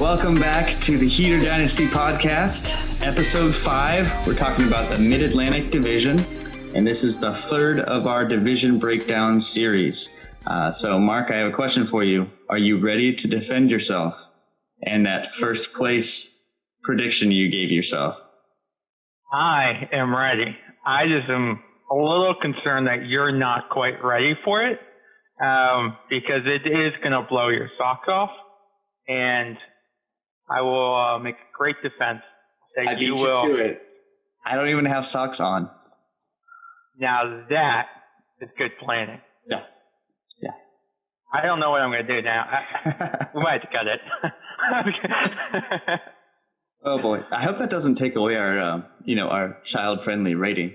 Welcome back to the Heater Dynasty podcast, episode 5. We're talking about the MidAtlantic division, and this is the third of our division breakdown series. So, Mark, I have a question for you. Are you ready to defend yourself and that first place prediction you gave yourself? I am ready. I just am a little concerned that you're not quite ready for it, because it is going to blow your socks off, and I will make a great defense that I you beat will. you to it. I don't even have socks on. Now that is good planning. Yeah. I don't know what I'm going to do now. We might have to cut it. Oh boy! I hope that doesn't take away our, our child-friendly rating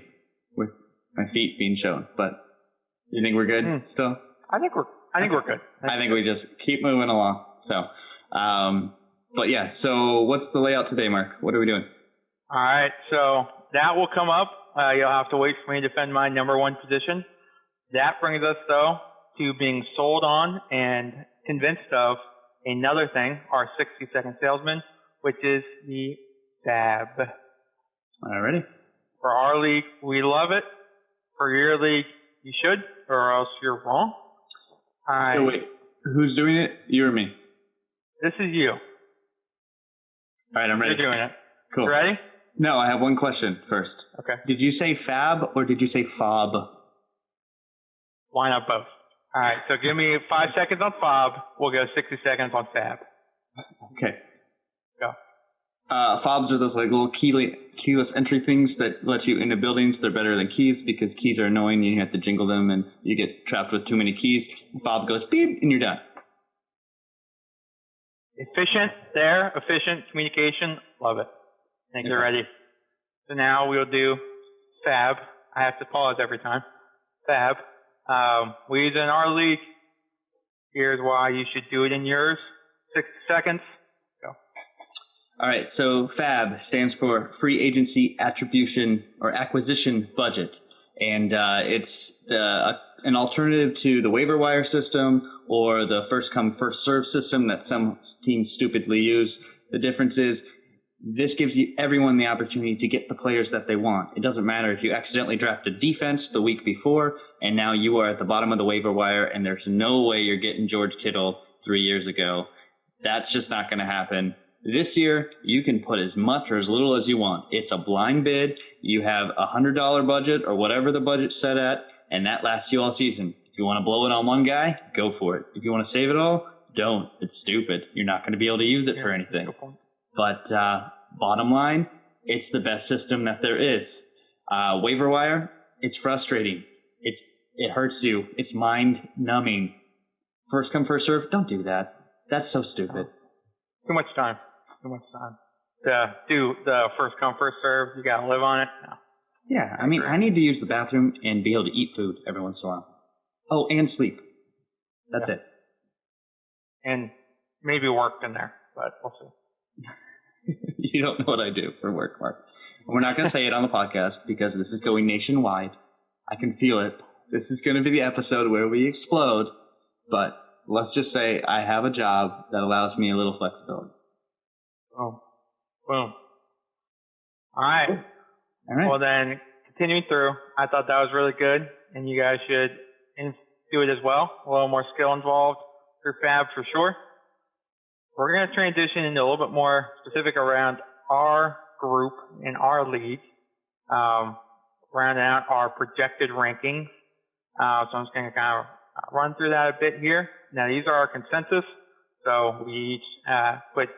with my feet being shown. But you think we're good still? I think we're good. I think we just keep moving along. So, but yeah. So, what's the layout today, Mark? What are we doing? All right. So that will come up. You'll have to wait for me to defend my number one position. That brings us though to being sold on and convinced of another thing, our 60-second salesman, which is the FAAB. Alrighty. For our league, we love it. For your league, you should, or else you're wrong. So wait, who's doing it? You or me? This is you. All right, I'm ready. You're doing it. Cool. You ready? No, I have one question first. Okay. Did you say FAAB or did you say FAAB? Why not both? All right, so give me 5 seconds on FOB. We'll go 60 seconds on FAAB. Okay. Go. Fobs are those like little keyless entry things that let you into buildings. They're better than keys because keys are annoying. You have to jingle them and you get trapped with too many keys. Fob goes beep and you're done. Efficient communication. Love it. I think you're ready. So now we'll do FAAB. I have to pause every time. FAAB. We use it in our league. Here's why you should do it in yours. 60 seconds. Go. All right. So FAAB stands for Free Agency Attribution or Acquisition Budget. And it's an alternative to the waiver wire system or the first come, first serve system that some teams stupidly use. The difference is this gives everyone the opportunity to get the players that they want. It doesn't matter if you accidentally drafted defense the week before and now you are at the bottom of the waiver wire and there's no way you're getting George Kittle 3 years ago. That's just not going to happen. This year, you can put as much or as little as you want. It's a blind bid. You have a $100 budget or whatever the budget's set at, and that lasts you all season. If you want to blow it on one guy, go for it. If you want to save it all, don't. It's stupid. You're not going to be able to use it for anything. But bottom line, it's the best system that there is. Waiver wire, it's frustrating. It hurts you. It's mind-numbing. First come, first serve, don't do that. That's so stupid. Too much time to do the first come, first serve. You got to live on it. No. Yeah, I mean, I need to use the bathroom and be able to eat food every once in a while. Oh, and sleep. That's it. And maybe work in there, but we'll see. You don't know what I do for work, Mark. We're not going to say it on the podcast because this is going nationwide. I can feel it. This is going to be the episode where we explode, but let's just say I have a job that allows me a little flexibility. Oh, boom. All right. All right. Well, then, continuing through, I thought that was really good, and you guys should do it as well. A little more skill involved through FAAB for sure. We're going to transition into a little bit more specific around our group in our league, rounding out our projected rankings. So I'm just going to kind of run through that a bit here. Now, these are our consensus. So we each put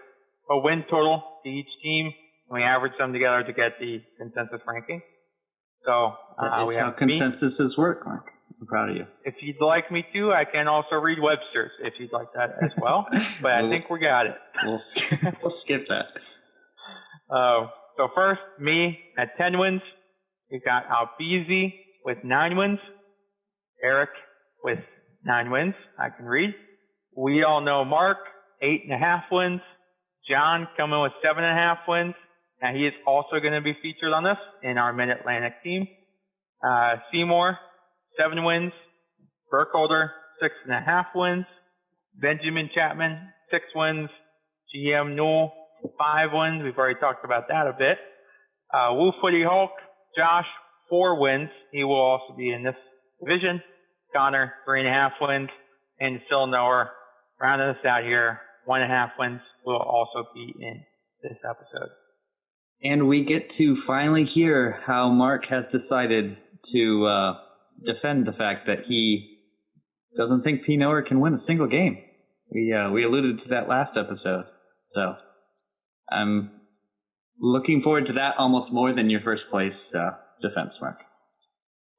a win total to each team, and we average them together to get the consensus ranking. So that's how consensuses work, Mark. I'm proud of you. If you'd like me to, I can also read Webster's if you'd like that as well. But I think we got it. We'll skip that. So first, me at 10 wins. We've got Albizi with 9 wins. Eric with 9 wins. I can read. We all know Mark, 8.5 wins. John coming with 7.5 wins. Now he is also going to be featured on this in our Mid-Atlantic team. Seymour, 7 wins. Burkholder, 6.5 wins. Benjamin Chapman, 6 wins. GM Newell, 5 wins. We've already talked about that a bit. Woo Footy Hulk, Josh, 4 wins. He will also be in this division. Connor, 3.5 wins. And Phil Noah, rounding us out here, 1.5 wins, will also be in this episode. And we get to finally hear how Mark has decided to defend the fact that he doesn't think P. Noah can win a single game. We alluded to that last episode. So I'm looking forward to that almost more than your first place defense, Mark.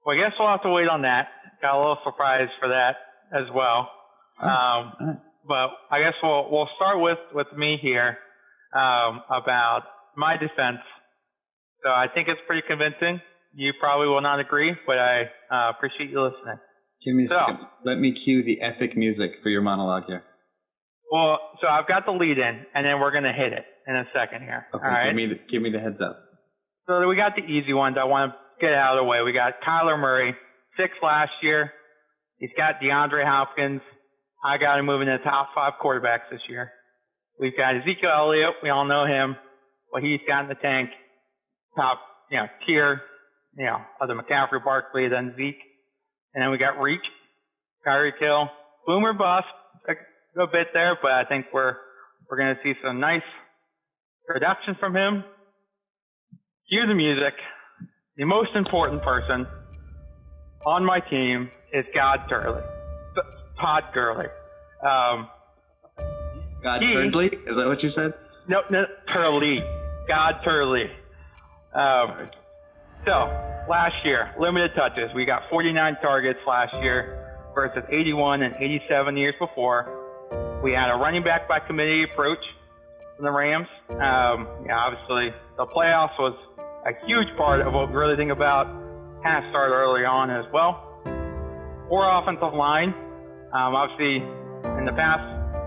Well, I guess we'll have to wait on that. Got a little surprise for that as well. All right. But I guess we'll start with me here about my defense. So I think it's pretty convincing. You probably will not agree, but I appreciate you listening. Give me a second. Let me cue the epic music for your monologue here. Well, so I've got the lead in, and then we're going to hit it in a second here. Okay, all right? give me the heads up. So we got the easy ones. I want to get out of the way. We got Kyler Murray, 6 last year. He's got DeAndre Hopkins. I got him moving to the top 5 quarterbacks this year. We've got Ezekiel Elliott. We all know him. What he's got in the tank. Top, tier, other McCaffrey, Barkley, then Zeke. And then we got Reek, Kyrie Kill, Boomer Bust. A bit there, but I think we're going to see some nice production from him. Cue the music. The most important person on my team is Todd Gurley. Turley? Is that what you said? No, Turley. Turley. So, last year, limited touches. We got 49 targets last year versus 81 and 87 years before. We had a running back by committee approach from the Rams. Obviously, the playoffs was a huge part of what we really think about. Kind of started early on as well. Poor offensive line. Obviously, in the past,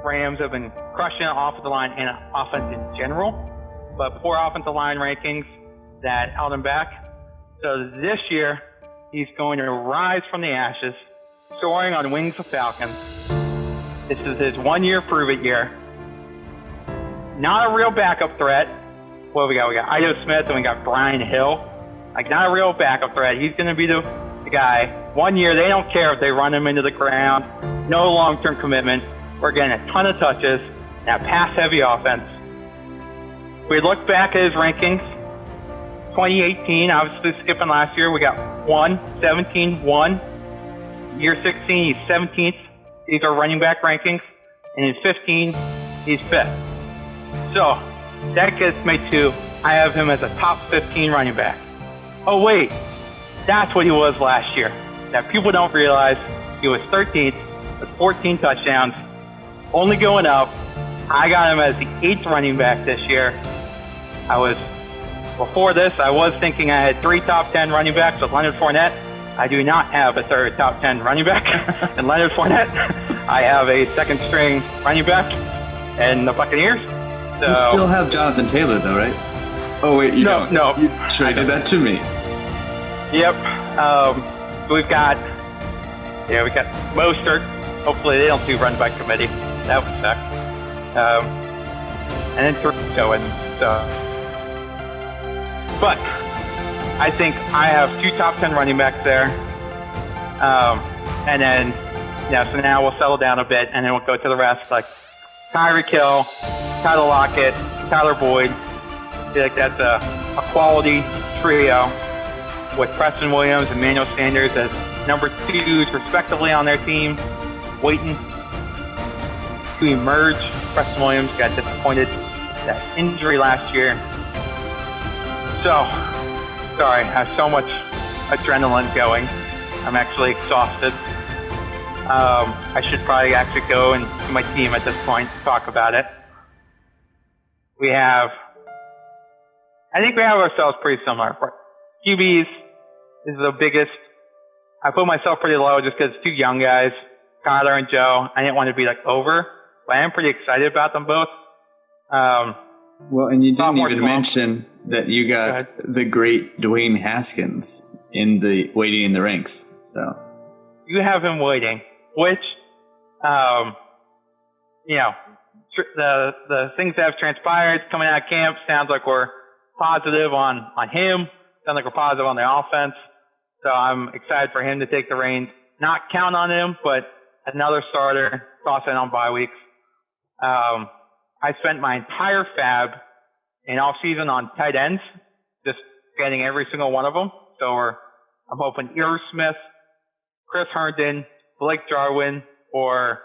Rams have been crushing the offensive line and offense in general, but poor offensive line rankings that held him back. So this year, he's going to rise from the ashes, soaring on wings of falcons. This is his 1-year prove-it year. Not a real backup threat. What we got? We got Ito Smith and we got Brian Hill. Not a real backup threat. He's going to be the guy. 1 year, they don't care if they run him into the ground. No long-term commitment. We're getting a ton of touches. That pass-heavy offense. We look back at his rankings. 2018, obviously skipping last year, we got 1, 17, 1. Year 16, he's 17th. These are running back rankings. And in 15, he's 5th. So, that gets me to, I have him as a top 15 running back. Oh, wait. That's what he was last year. Now, people don't realize he was 13th with 14 touchdowns, only going up. I got him as the 8th running back this year. Before this, I was thinking I had 3 top 10 running backs with Leonard Fournette. I do not have a third top 10 running back in Leonard Fournette. I have a second string running back in the Buccaneers. So, you still have Jonathan Taylor, though, right? Oh, wait, you don't. No. You traded that to me. Yep. We've got Mostert. Hopefully they don't do run by committee. That would suck. And then Turco and but I think I have 2 top 10 running backs there. And then, so now we'll settle down a bit, and then we'll go to the rest, like Tyreek Hill, Tyler Lockett, Tyler Boyd. I feel like that's a quality trio with Preston Williams and Emmanuel Sanders as number 2s respectively on their team, waiting to emerge. Preston Williams got disappointed with that injury last year. So, sorry, I have so much adrenaline going. I'm actually exhausted. I should probably actually go and to my team at this point to talk about it. I think we have ourselves pretty similar. QBs is the biggest. I put myself pretty low just because 2 young guys, Kyler and Joe. I didn't want to be over, but I am pretty excited about them both. Well, and you didn't even mention that you got the great Dwayne Haskins waiting in the ranks. So you have him waiting, which, the things that have transpired coming out of camp sounds like we're positive on him. Sounds like we're positive on the offense. So I'm excited for him to take the reins. Not count on him, but another starter, toss in on bye weeks. I spent my entire FAAB in off season on tight ends, just getting every single one of them. So I'm hoping Irv Smith, Chris Herndon, Blake Jarwin, or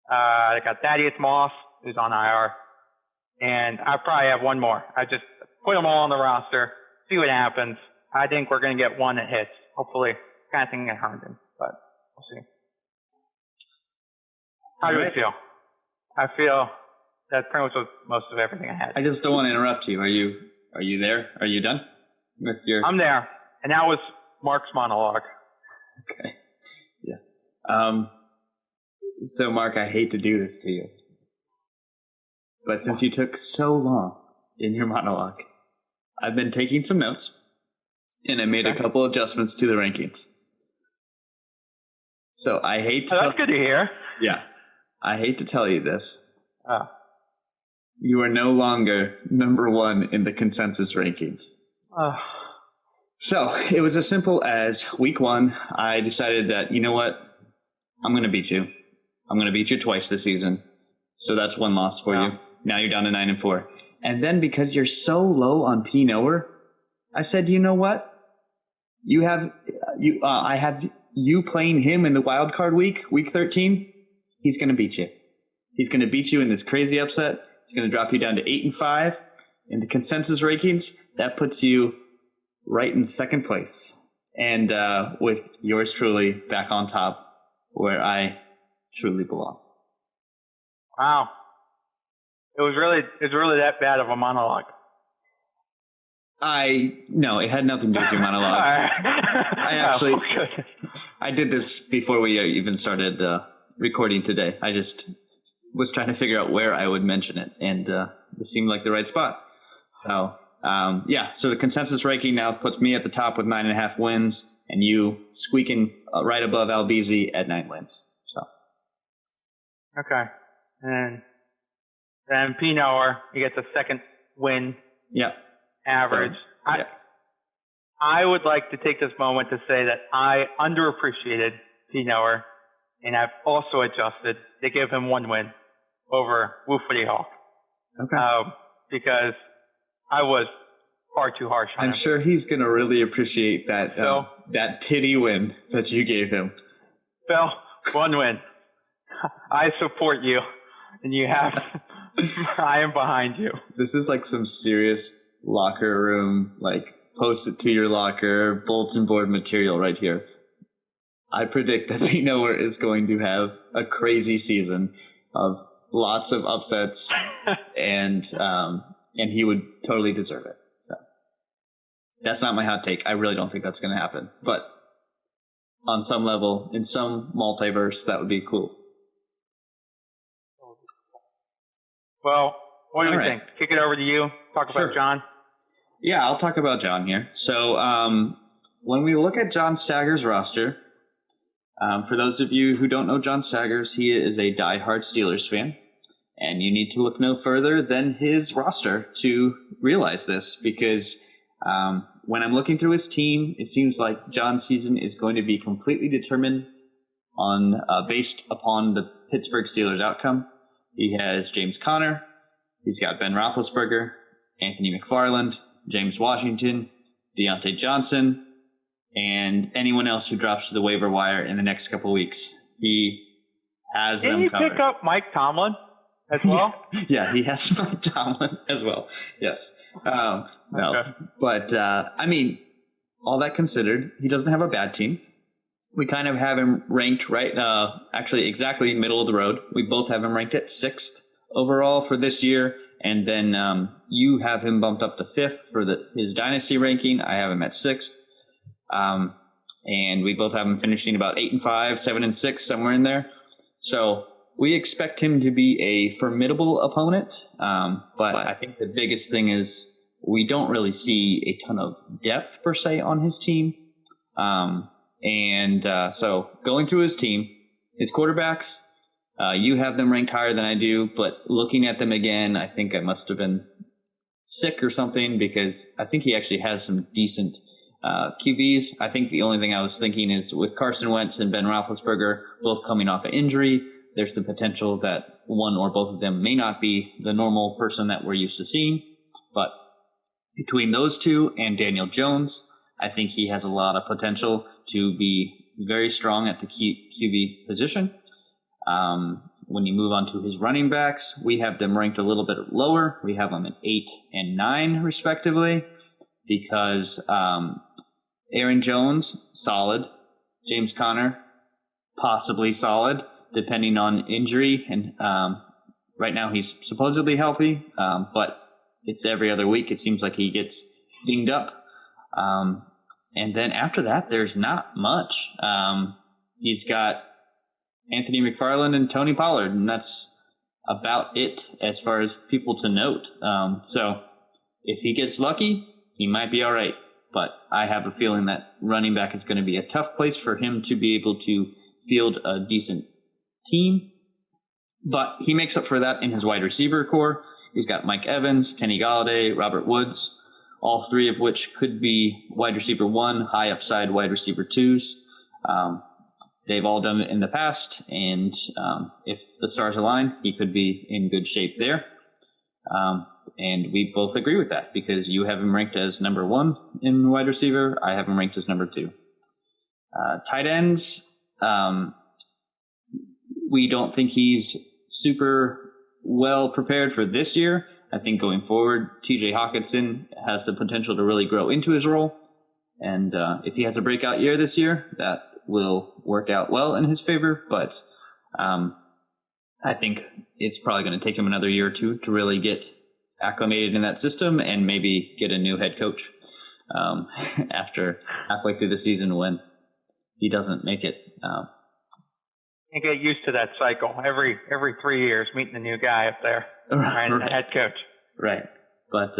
I got Thaddeus Moss, who's on IR. And I probably have one more. I just put them all on the roster, see what happens. I think we're going to get one that hits. Hopefully, kind of thinking at Herndon, but we'll see. How do you feel? I feel that pretty much was most of everything I had. I just don't want to interrupt you. Are you there? Are you done with your? I'm there, and that was Mark's monologue. Okay. Yeah. So Mark, I hate to do this to you, but since you took so long in your monologue, I've been taking some notes, and I made a couple adjustments to the rankings. So I hate to. That's good to hear. Yeah. I hate to tell you this. You are no longer number one in the consensus rankings. So it was as simple as week one, I decided that, you know what? I'm going to beat you. I'm going to beat you twice this season. So that's one loss for you. Now you're down to 9-4. And then because you're so low on P. Knower, I said, you know what? I have you playing him in the wild card week 13. He's going to beat you. He's going to beat you in this crazy upset. He's going to drop you down to 8-5 in the consensus rankings. That puts you right in second place, and with yours truly back on top, where I truly belong. Wow, it was really that bad of a monologue. No, it had nothing to do with your monologue. I actually, I did this before we even started recording today. I just was trying to figure out where I would mention it, and this seemed like the right spot. So, so the consensus ranking now puts me at the top with 9.5 wins, and you squeaking right above Albizi at 9 wins. So, okay, and then P. Knower, you get the second win. Yeah. Average. So, I would like to take this moment to say that I underappreciated P. Knower, and I've also adjusted to give him one win over Woofity Hawk. Okay. Because I was far too harsh on him. I'm sure he's going to really appreciate that that pity win that you gave him. Phil, one win. I support you, and you have. I am behind you. This is like some serious locker room, like post it to your locker, bulletin board material right here. I predict that P. Knower is going to have a crazy season of lots of upsets, and he would totally deserve it. So, that's not my hot take. I really don't think that's going to happen. But on some level, in some multiverse, that would be cool. Well, what do you think? Kick it over to you. Talk about John. Yeah, I'll talk about John here. So when we look at John Stagger's roster, for those of you who don't know John Staggers, he is a diehard Steelers fan. And you need to look no further than his roster to realize this, because when I'm looking through his team, it seems like John's season is going to be completely determined on based upon the Pittsburgh Steelers outcome. He has James Conner, he's got Ben Roethlisberger, Anthony McFarland, James Washington, Deontay Johnson, and anyone else who drops to the waiver wire in the next couple of weeks. He has them covered. Can you pick up Mike Tomlin as well? Yeah, he has Mike Tomlin as well. Yes. No. Okay. But, I mean, all that considered, he doesn't have a bad team. We kind of have him ranked actually exactly middle of the road. We both have him ranked at 6th overall for this year. And then you have him bumped up to 5th for his Dynasty ranking. I have him at 6th. And we both have him finishing about 8-5, 7-6, somewhere in there. So we expect him to be a formidable opponent. But I think the biggest thing is we don't really see a ton of depth per se on his team. So going through his team, his quarterbacks, You have them ranked higher than I do, but looking at them again, I think I must have been sick or something, because I think he actually has some decent QBs. I think the only thing I was thinking is with Carson Wentz and Ben Roethlisberger both coming off an injury, there's the potential that one or both of them may not be the normal person that we're used to seeing. But between those two and Daniel Jones, I think he has a lot of potential to be very strong at the QB position. When you move on to his running backs, we have them ranked a little bit lower. We have them at 8 and 9, respectively, because Aaron Jones, solid. James Conner, possibly solid, depending on injury. And right now he's supposedly healthy, but it's every other week. It seems like he gets dinged up. And then after that, there's not much. He's got Anthony McFarland and Tony Pollard, and that's about it as far as people to note. So if he gets lucky, he might be all right. But I have a feeling that running back is going to be a tough place for him to be able to field a decent team. But he makes up for that in his wide receiver core. He's got Mike Evans, Kenny Golladay, Robert Woods, all three of which could be wide receiver 1, high upside wide receiver 2s. They've all done it in the past, and if the stars align, he could be in good shape there. And we both agree with that, because you have him ranked as number 1 in wide receiver. I have him ranked as number 2. Tight ends, we don't think he's super well prepared for this year. I think going forward, TJ Hawkinson has the potential to really grow into his role. And if he has a breakout year this year, that will work out well in his favor. But I think it's probably going to take him another year or two to really get acclimated in that system and maybe get a new head coach after halfway through the season when he doesn't make it. You get used to that cycle every 3 years, meeting a new guy up there, and the head coach. Right. But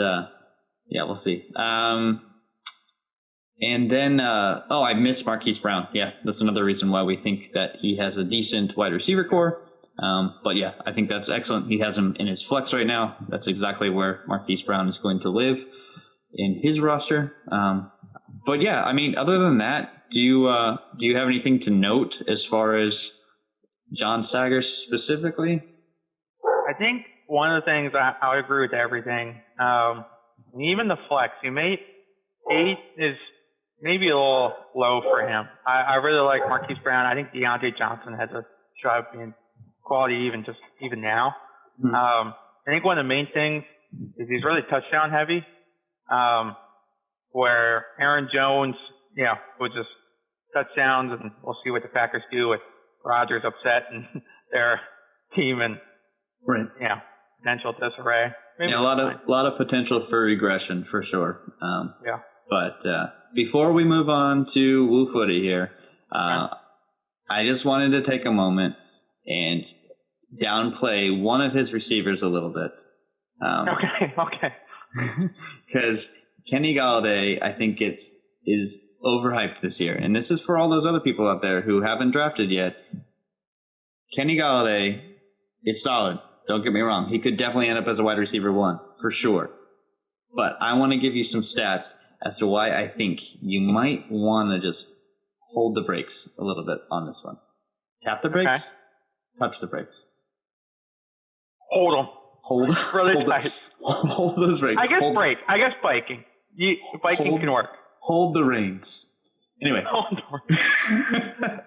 yeah, we'll see. And then, I missed Marquise Brown. Yeah, that's another reason why we think that he has a decent wide receiver core. But yeah, I think that's excellent. He has him in his flex right now. That's exactly where Marquise Brown is going to live in his roster. But yeah, I mean, other than that, do you have anything to note as far as John Saggers specifically? I think one of the things I would agree with everything. Even the flex, 8 is maybe a little low for him. I really like Marquise Brown. I think Deontay Johnson has a shot at being quality even now. Mm-hmm. I think one of the main things is he's really touchdown heavy, where Aaron Jones, with just touchdowns, and we'll see what the Packers do with Rodgers upset and their team and potential disarray. Maybe a lot of potential for regression for sure. But before we move on to Woo Footy here, I just wanted to take a moment and downplay one of his receivers a little bit. Okay. Because Kenny Golladay, I think is overhyped this year. And this is for all those other people out there who haven't drafted yet. Kenny Golladay is solid. Don't get me wrong. He could definitely end up as a wide receiver 1, for sure. But I want to give you some stats as to why I think you might want to just hold the brakes a little bit on this one. Tap the brakes, touch the brakes. Hold them. Hold really tight. Hold those brakes. I guess biking. Biking can work. Hold the reins. Anyway. Hold the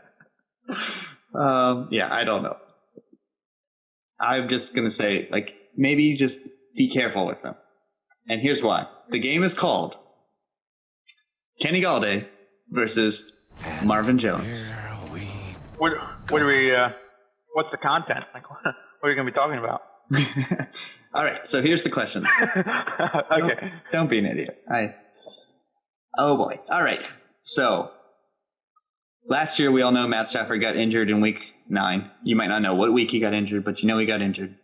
reins. Yeah, I don't know. I'm just going to say, maybe just be careful with them. And here's why. The game is called Kenny Golladay versus Marvin Jones. What are we, what's the content? What are you going to be talking about? All right, so here's the question. Okay. Don't be an idiot. Oh boy. All right. So last year we all know Matt Stafford got injured in week 9. You might not know what week he got injured, but you know he got injured.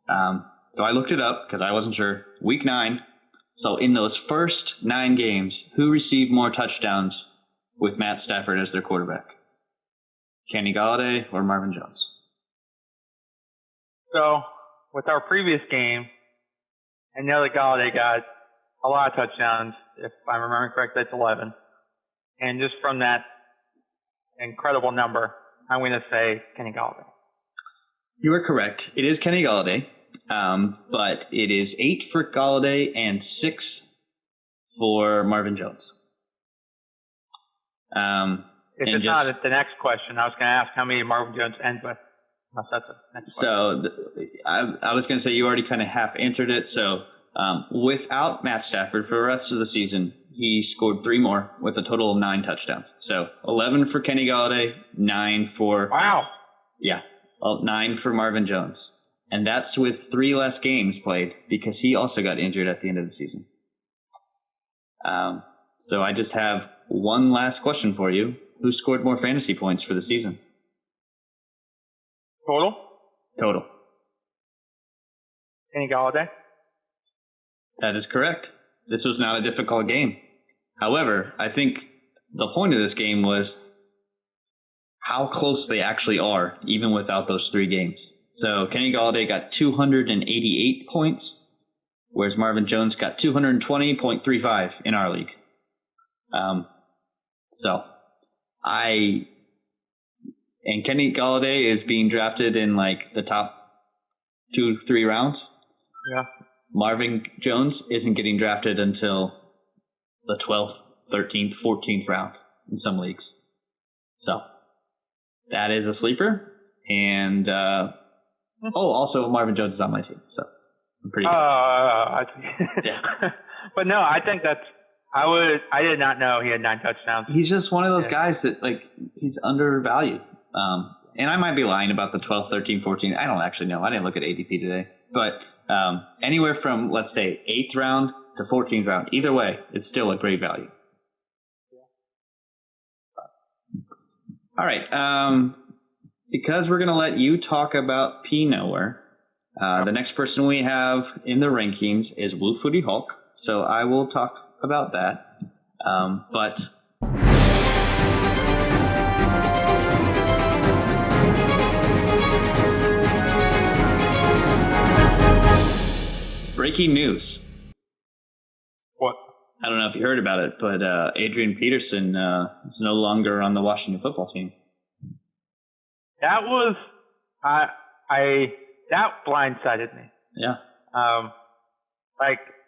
So I looked it up because I wasn't sure. Week 9. So in those first 9 games, who received more touchdowns with Matt Stafford as their quarterback? Kenny Golladay or Marvin Jones? So with our previous game, and Nelly Galladay got a lot of touchdowns. If I'm remembering correctly, it's 11. And just from that incredible number, I'm going to say Kenny Galladay. You are correct. It is Kenny Galladay, but it is 8 for Galladay and 6 for Marvin Jones. If it's not the next question, I was going to ask how many Marvin Jones ends with. Unless that's the next question. So I was going to say you already kind of half answered it. So without Matt Stafford for the rest of the season, he scored 3 more with a total of 9 touchdowns. So 11 for Kenny Galladay, 9 for... Wow. Yeah, 9 for Marvin Jones. And that's with 3 less games played because he also got injured at the end of the season. So I just have one last question for you. Who scored more fantasy points for the season? Total. Kenny Galladay? That is correct. This was not a difficult game. However, I think the point of this game was how close they actually are, even without those 3 games. So Kenny Galladay got 288 points, whereas Marvin Jones got 220.35 in our league. And Kenny Galladay is being drafted in like the top 2-3 rounds. Yeah. Marvin Jones isn't getting drafted until the 12th, 13th, 14th round in some leagues. So that is a sleeper. And also Marvin Jones is on my team. So I'm pretty excited. Yeah. But no, I think I did not know he had 9 touchdowns. He's just one of those guys that he's undervalued. And I might be lying about the 12, 13, 14. I don't actually know. I didn't look at ADP today. But anywhere from, let's say, 8th round to 14th round, either way, it's still a great value. All right. Because we're going to let you talk about P. Nowhere, the next person we have in the rankings is Blue Footy Hulk. So I will talk about that. But breaking news. What? I don't know if you heard about it, but Adrian Peterson is no longer on the Washington football team. That was that blindsided me. Yeah.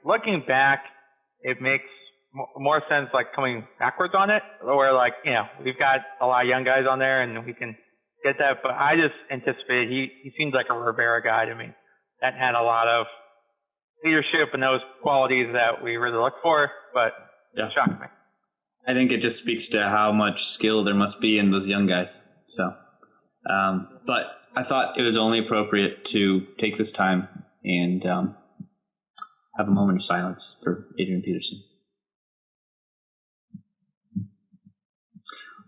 Looking back, it makes more sense coming backwards on it, where we've got a lot of young guys on there and we can get that. But I just anticipated he seems like a Rivera guy to me that had a lot of leadership and those qualities that we really look for, but it shocked me. I think it just speaks to how much skill there must be in those young guys. So, but I thought it was only appropriate to take this time and have a moment of silence for Adrian Peterson.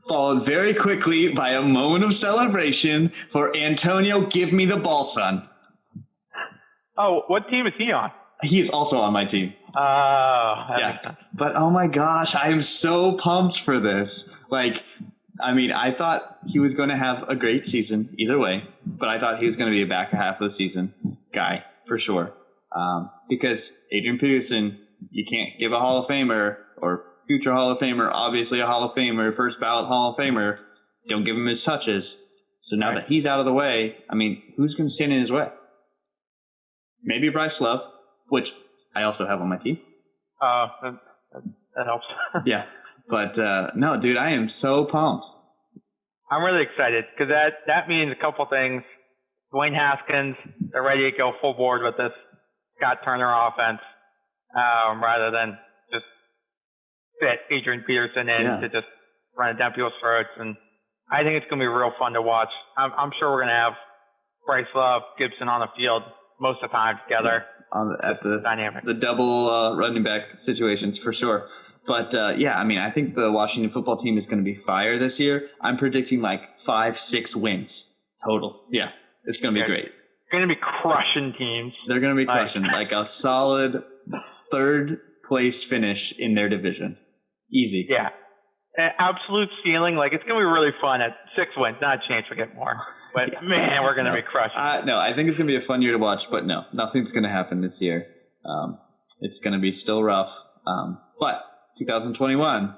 Followed very quickly by a moment of celebration for Antonio, give me the ball, son. Oh, what team is he on? He is also on my team. That makes sense. But oh my gosh, I am so pumped for this. I thought he was going to have a great season either way, but I thought he was going to be a back half of the season guy for sure. Because Adrian Peterson, you can't give a Hall of Famer or future Hall of Famer, obviously a Hall of Famer, first ballot Hall of Famer, don't give him his touches. So now that he's out of the way, who's going to stand in his way? Maybe Bryce Love, which I also have on my team. That helps. Yeah. But no, dude, I am so pumped. I'm really excited because that means a couple things. Dwayne Haskins, they're ready to go full board with this Scott Turner offense rather than just fit Adrian Peterson in to just run it down people's throats. And I think it's going to be real fun to watch. I'm sure we're going to have Bryce Love, Gibson on the field most of the time together. At the dynamic. The double running back situations for sure. But I think the Washington football team is going to be fire this year. I'm predicting 5-6 wins total. Yeah, it's going to be great. Going to be crushing teams. They're going to be crushing a solid 3rd place finish in their division. Easy. Yeah. an absolute ceiling. Like, it's going to be really fun at 6 wins. Not a chance we get more. But, man, we're going to be crushing. No, I think it's going to be a fun year to watch, but no, nothing's going to happen this year. It's going to be still rough. But 2021,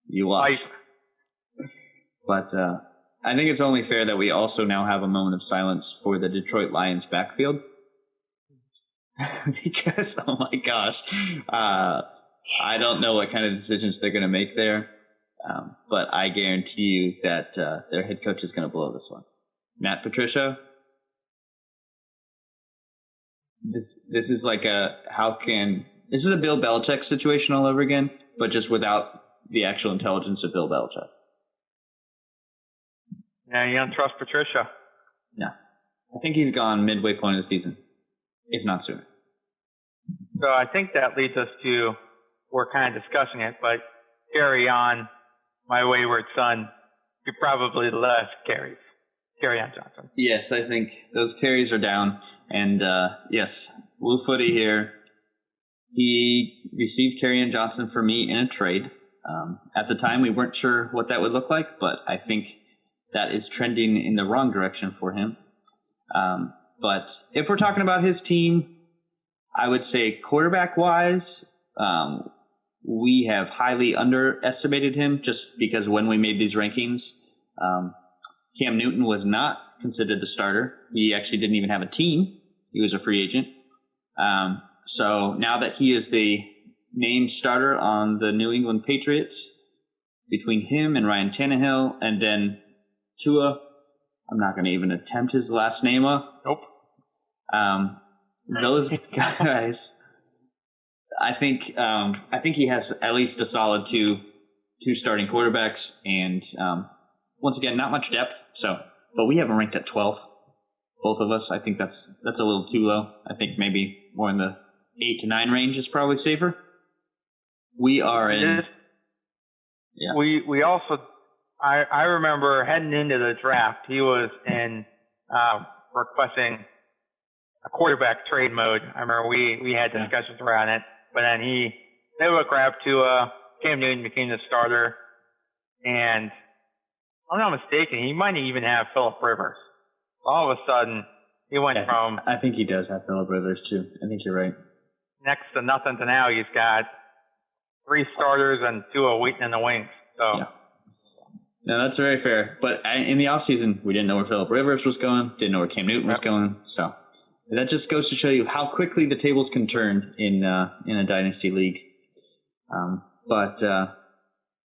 you watch. But I think it's only fair that we also now have a moment of silence for the Detroit Lions backfield. Because, oh my gosh, I don't know what kind of decisions they're going to make there. But I guarantee you that their head coach is going to blow this one. Matt Patricia, this is like this is a Bill Belichick situation all over again, but just without the actual intelligence of Bill Belichick. Yeah, you don't trust Patricia. No. I think he's gone midway point of the season, if not sooner. So I think that leads us to, we're kind of discussing it, but carry on, my wayward son, you probably less carries. Carry on, Johnson. Yes, I think those carries are down. And yes, Blue Footy here. He received Kerryon Johnson for me in a trade. At the time, we weren't sure what that would look like, but I think that is trending in the wrong direction for him. But if we're talking about his team, I would say quarterback-wise, we have highly underestimated him just because when we made these rankings, Cam Newton was not considered the starter. He actually didn't even have a team. He was a free agent. So now that he is the named starter on the New England Patriots, between him and Ryan Tannehill, and then Tua, I'm not going to even attempt his last name. Nope. Those guys, I think he has at least a solid two starting quarterbacks, and once again, not much depth. But we have him ranked at 12th, both of us. I think that's a little too low. I think maybe more in the 8 to 9 range is probably safer. We are in. Yeah. We also, I remember heading into the draft, he was in requesting a quarterback trade mode. I remember we had discussions around it, but then they would grab Tua, Cam Newton became the starter, and if I'm not mistaken, he might even have Phillip Rivers. All of a sudden, he went from... I think he does have Phillip Rivers, too. I think you're right. Next to nothing to now, he's got 3 starters and Tua waiting in the wings. So. Yeah. No, that's very fair. But in the offseason, we didn't know where Phillip Rivers was going, didn't know where Cam Newton was going. So that just goes to show you how quickly the tables can turn in a dynasty league. But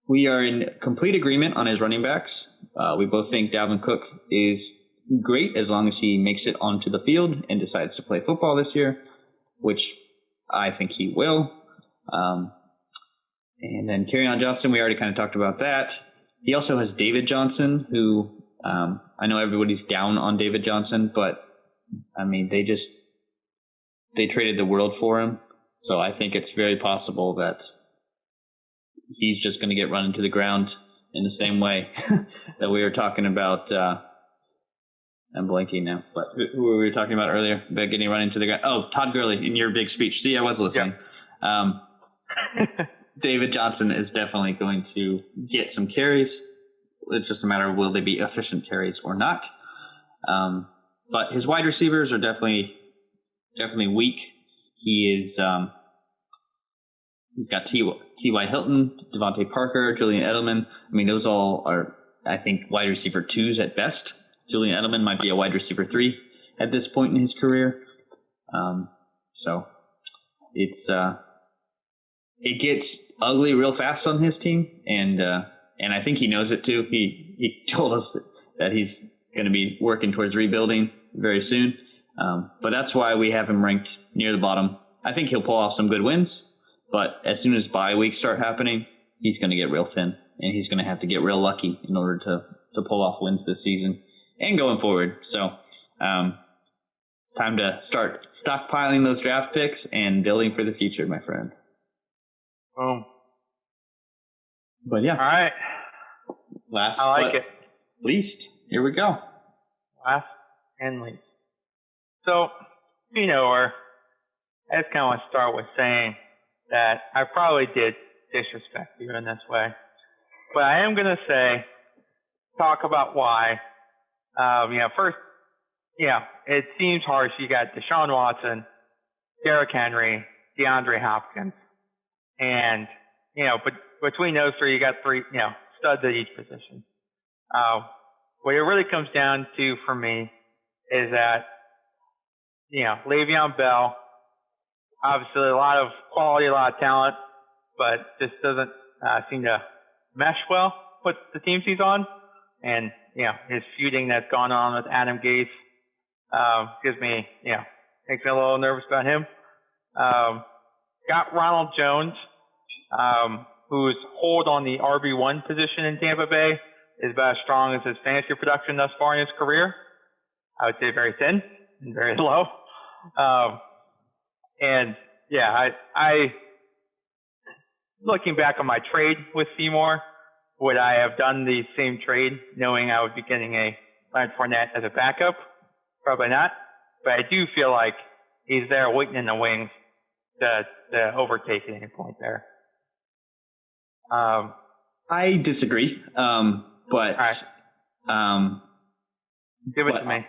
we are in complete agreement on his running backs. We both think Dalvin Cook is great as long as he makes it onto the field and decides to play football this year, which I think he will. And then Kerryon Johnson, we already kind of talked about that. He also has David Johnson, who I know everybody's down on David Johnson, but I mean, they traded the world for him. So I think it's very possible that he's just going to get run into the ground in the same way that we were talking about. I'm blanking now, but who were we talking about earlier about getting run into the ground? Oh, Todd Gurley in your big speech. See, I was listening. Yeah. David Johnson is definitely going to get some carries. It's just a matter of will they be efficient carries or not. But his wide receivers are definitely weak. He's got T.Y. Hilton, Devontae Parker, Julian Edelman. I mean, those all are, I think, wide receiver 2s at best. Julian Edelman might be a wide receiver 3 at this point in his career. So it gets ugly real fast on his team, and I think he knows it too. He told us that he's going to be working towards rebuilding very soon. But that's why we have him ranked near the bottom. I think he'll pull off some good wins, but as soon as bye weeks start happening, he's going to get real thin, and he's going to have to get real lucky in order to pull off wins this season and going forward. So it's time to start stockpiling those draft picks and building for the future, my friend. Boom. But yeah. All right. Last I like but it. least, here we go. Last and least. So, or I just kind of want to start with saying that I probably did disrespect you in this way. But I am going to talk about why. First, it seems harsh. You got Deshaun Watson, Derrick Henry, DeAndre Hopkins, and but between those three, you got three, studs at each position. What it really comes down to for me is that, Le'Veon Bell, obviously a lot of quality, a lot of talent, but just doesn't seem to mesh well with the teams he's on. And, his feuding that's gone on with Adam Gase makes me a little nervous about him. Got Ronald Jones, whose hold on the RB1 position in Tampa Bay is about as strong as his fantasy production thus far in his career. I would say very thin and very low. I looking back on my trade with Seymour, would I have done the same trade knowing I would be getting a Leonard Fournette as a backup? Probably not. But I do feel like he's there waiting in the wings to overtake at any point there. I disagree. But right. Give it to me.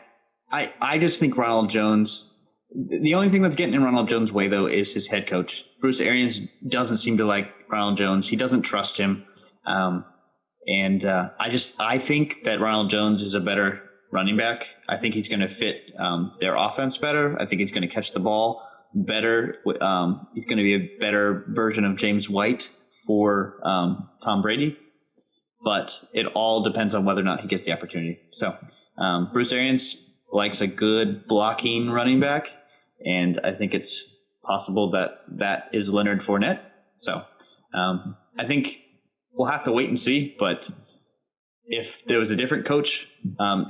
I just think Ronald Jones, the only thing that's getting in Ronald Jones' way, though, is his head coach. Bruce Arians doesn't seem to like Ronald Jones. He doesn't trust him. I think that Ronald Jones is a better running back. I think he's going to fit their offense better. I think he's going to catch the ball better. He's going to be a better version of James White for Tom Brady. But it all depends on whether or not he gets the opportunity. So Bruce Arians likes a good blocking running back, and I think it's possible that is Leonard Fournette. So I think we'll have to wait and see. But if there was a different coach,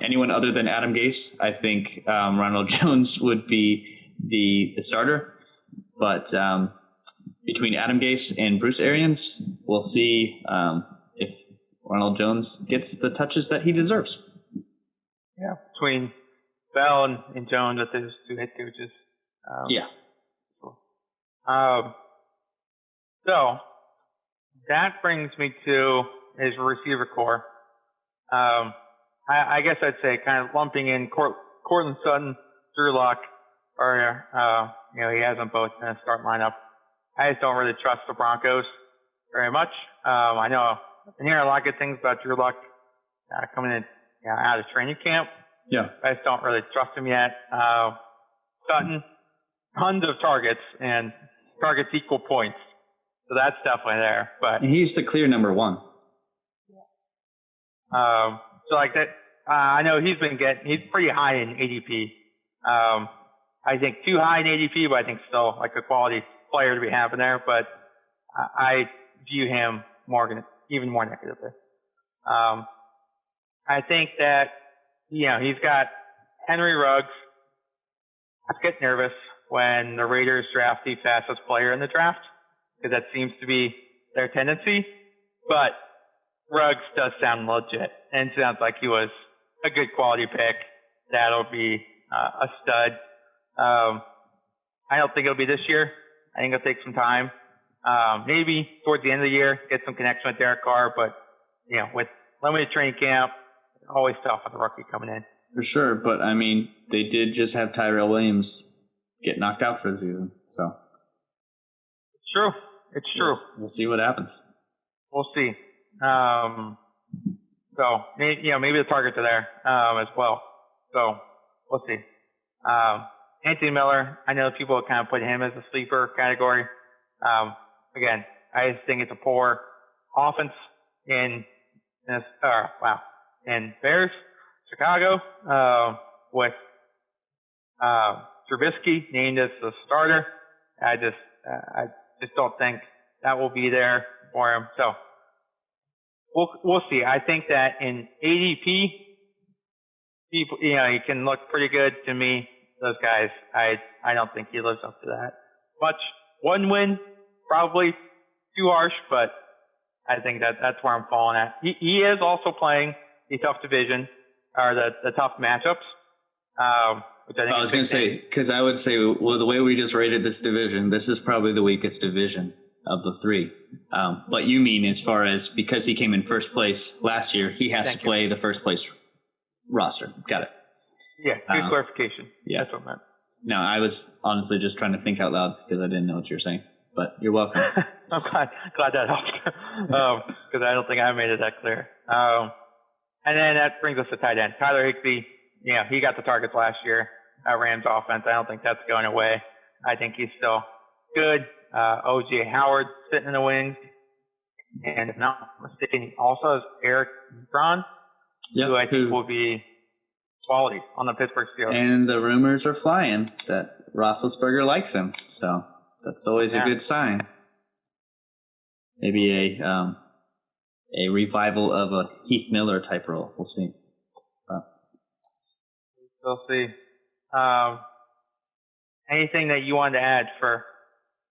anyone other than Adam Gase, I think Ronald Jones would be the starter. But between Adam Gase and Bruce Arians, we'll see if Ronald Jones gets the touches that he deserves. Yeah, between Bell and Jones, that there's two head coaches. So that brings me to his receiver core. I guess I'd say kind of lumping in Courtland Sutton, Drew Lock, or he has them both in a start lineup. I just don't really trust the Broncos very much. I know I've been hearing a lot of good things about Drew Lock coming in out of training camp. Yeah, I just don't really trust him yet. Sutton, tons of targets, and targets equal points. So that's definitely there. But he's the clear number one. So like that, I know he's pretty high in ADP. I think too high in ADP, but I think still like a quality player to be having there. But I view him even more negatively. I think that, he's got Henry Ruggs. I get nervous when the Raiders draft the fastest player in the draft, because that seems to be their tendency. But Ruggs does sound legit, and sounds like he was a good quality pick. That'll be a stud. I don't think it'll be this year. I think it'll take some time. Maybe towards the end of the year, get some connection with Derek Carr, but with limited training camp, always tough with a rookie coming in. For sure, but I mean, they did just have Tyrell Williams get knocked out for the season, so it's true. It's true. We'll see what happens. We'll see. So maybe the targets are there as well. So we'll see. Anthony Miller, I know people kind of put him as a sleeper category. Again, I just think it's a poor offense in Bears, Chicago, with Trubisky named as the starter. I just don't think that will be there for him. So we'll see. I think that in ADP, people, he can look pretty good to me. Those guys, I don't think he lives up to that much. One win, probably too harsh, but I think that's where I'm falling at. He is also playing the tough division, or the tough matchups. Which I think I was going to say, because I would say, well, the way we just rated this division, this is probably the weakest division. of the three. But you mean as far as because he came in first place last year, he has to play the first place roster. Got it. Yeah, good clarification. Yeah. That's what I meant. No, I was honestly just trying to think out loud because I didn't know what you were saying. But you're welcome. I'm glad that helped because I don't think I made it that clear. And then that brings us to tight end. Tyler Higbee, he got the targets last year. Rams offense, I don't think that's going away. I think he's still good. O.J. Howard sitting in the wings. And if not mistaken, he also has Eric Braun, who I think will be quality on the Pittsburgh Steelers. And the rumors are flying that Roethlisberger likes him. So that's always a good sign. Maybe a revival of a Heath Miller type role. We'll see. We'll see. Anything that you wanted to add for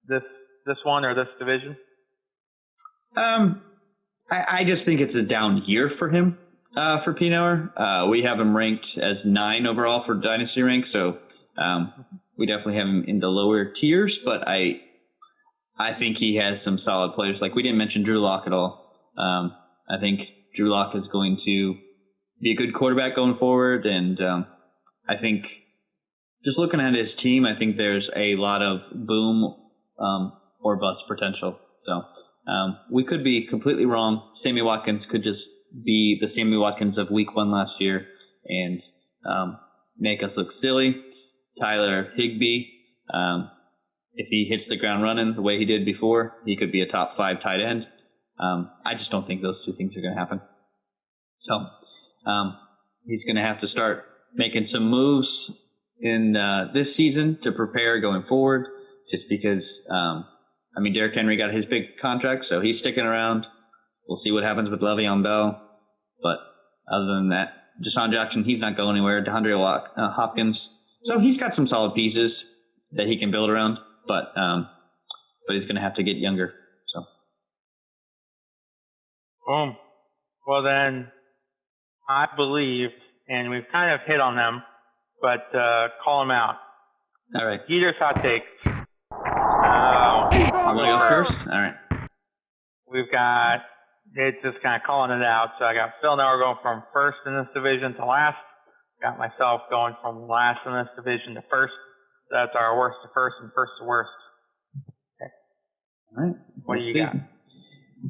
this one or this division? I just think it's a down year for him, for Pinower. We have him ranked as 9 overall for Dynasty rank, so we definitely have him in the lower tiers, but I think he has some solid players. Like, we didn't mention Drew Lock at all. I think Drew Lock is going to be a good quarterback going forward, and I think just looking at his team, I think there's a lot of boom or bust potential. So we could be completely wrong. Sammy Watkins could just be the Sammy Watkins of week 1 last year and make us look silly. Tyler Higbee, if he hits the ground running the way he did before, he could be a top 5 tight end. I just don't think those two things are going to happen. So he's going to have to start making some moves in this season to prepare going forward, just because, Derrick Henry got his big contract, so he's sticking around. We'll see what happens with Le'Veon Bell. But other than that, Deshaun Jackson, he's not going anywhere. DeAndre Hopkins. So he's got some solid pieces that he can build around, but he's going to have to get younger. So. Boom. Well, then, I believe, and we've kind of hit on them, but call them out. All right. Heater's hot takes. I'm going to go first? All right. We've got, it's just kind of calling it out. So I got Phil Noah going from first in this division to last. Got myself going from last in this division to first. That's our worst to first and first to worst. Okay. All right. What do you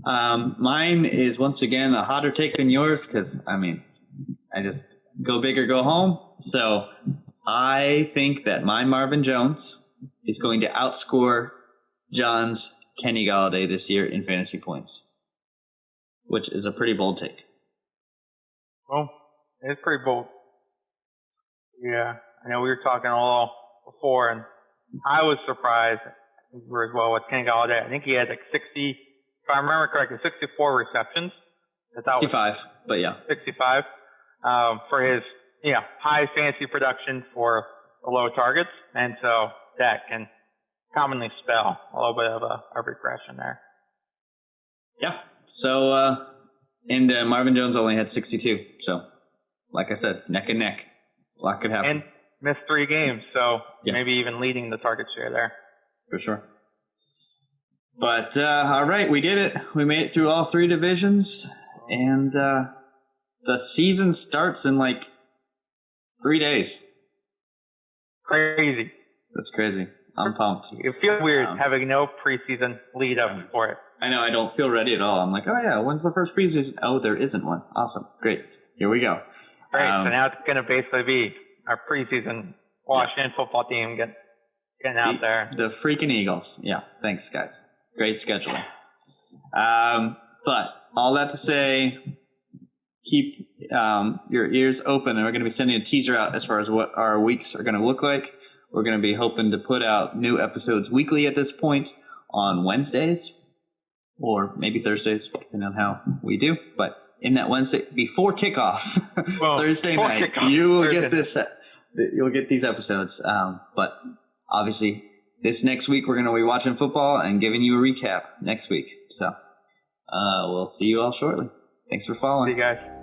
got? Mine is once again a hotter take than yours because, I just go big or go home. So I think that my Marvin Jones is going to outscore John's Kenny Golladay this year in fantasy points, which is a pretty bold take. Well, it's pretty bold. Yeah, I know we were talking a little before, and I was surprised as well with Kenny Golladay. I think he had like 60, if I remember correctly, 64 receptions. 65, but yeah. 65 for his high fantasy production for the low targets, and so that can commonly spell a little bit of a regression there. Yeah. So, and Marvin Jones only had 62. So, like I said, neck and neck. A lot could happen. And missed 3 games, so maybe even leading the target share there. For sure. But, all right, we did it. We made it through all 3 divisions, and the season starts in like 3 days. Crazy. That's crazy. I'm pumped. It feels weird having no preseason lead up for it. I know. I don't feel ready at all. I'm like, oh, yeah, when's the first preseason? Oh, there isn't one. Awesome. Great. Here we go. Right. So now it's going to basically be our preseason Washington football team getting out there. The freaking Eagles. Yeah. Thanks, guys. Great scheduling. But all that to say, keep your ears open, and we're going to be sending a teaser out as far as what our weeks are going to look like. We're going to be hoping to put out new episodes weekly at this point on Wednesdays or maybe Thursdays, depending on how we do. But in that Wednesday, before kickoff, Thursday night, you will get this. You'll get these episodes. But obviously, this next week, we're going to be watching football and giving you a recap next week. So we'll see you all shortly. Thanks for following. See you guys.